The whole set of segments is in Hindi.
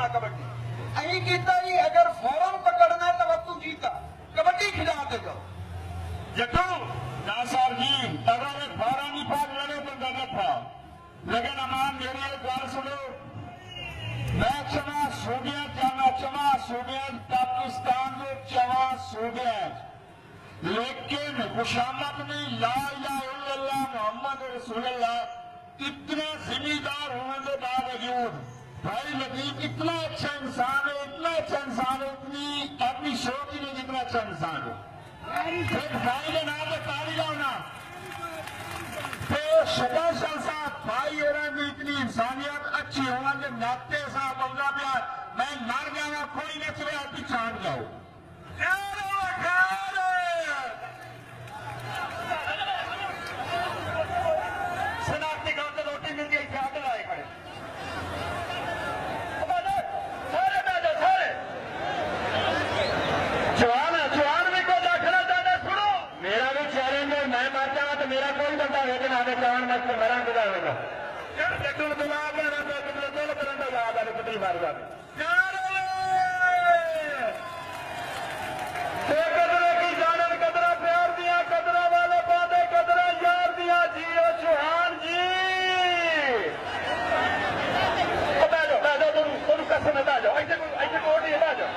खिला कबड्डी अही कीता ही अगर फौरन पकड़ना तो वक्त जीता कबड्डी खिला दे जाओ जट्टू नासार जी अगर 12 निफाक लड़े तो गलत था लेकिन अमान मेरी एक बात सुनो मैं चवा सूबे जाना चवा सूबे पाकिस्तान में चवा सूबे लेकिन खुशामद में ला इलाहा इल्लल्लाह मोहम्मद रसूलुल्लाह इतना जिम्मेदार होने के बावजूद भाई लतीफ इतना अच्छा इंसान है इतना अच्छा इंसान है इतनी अपनी सोच ही नहीं जितना अच्छा इंसान है फिर भाई के नाम पे ताली लाना तो शबाशल साहब भाई और इतनी इंसानियत अच्छी होना के नाते साहब बंदा प्यार मैं मर जाऊंगा कोई न चले आप छान जाओ शनाख्ती गांव से रोटी मिलती है क्या लाए खड़े सारे बैठो सारे जवान भी को दाखिला जाना सुनो मेरा भी चैलेंज है मैं मर जाऊंगा तो मेरा कोई बंदा लेकिन आगे जवान मत मरा गुजारेगा पिछली बार कदरों की जानन कदरा प्यार दिया कदरा वाले बादे कदरा यार दिया जियो चौहान जी बैठो तुम कसम में बैठो ऐसे कोट ही बैठो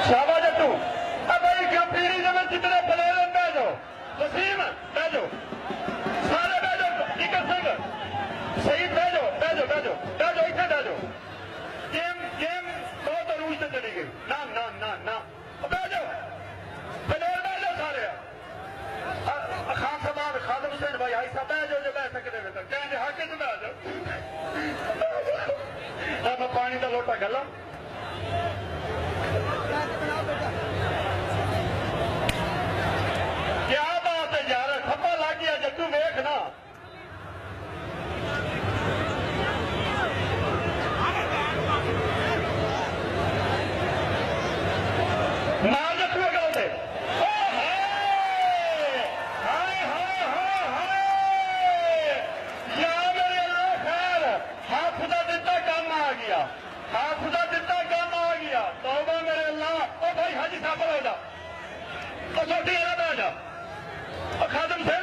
शाबाश जट्टू अब भाई क्या पीढ़ी में जितने प्लेयर बैठो वसीम बैठो सारे बैठो टिकर सिंह शहीद बैठो बैठो बैठो बैठो इतने बैठो गेम बहुत अरूज से चली गई ना ना ना ना बैठो प्लेयर बैठो सारे खान साहब खादम हुसैन भाई आई साहब बैठो जो बैठ सकते हो कहने हाके से बैठो मैं पानी का लोटा गला क्या बात है यार खपा लग गया जट्टू वेखना ना जट्टू गलते या मेरे अल्लाह खैर हाथ का दिता काम आ गया हाथ का दिता काम आ गया तौबा मेरे अल्लाह ओ भाई हाजी साहब हो जा छोटी वाला बैठ जा खादम से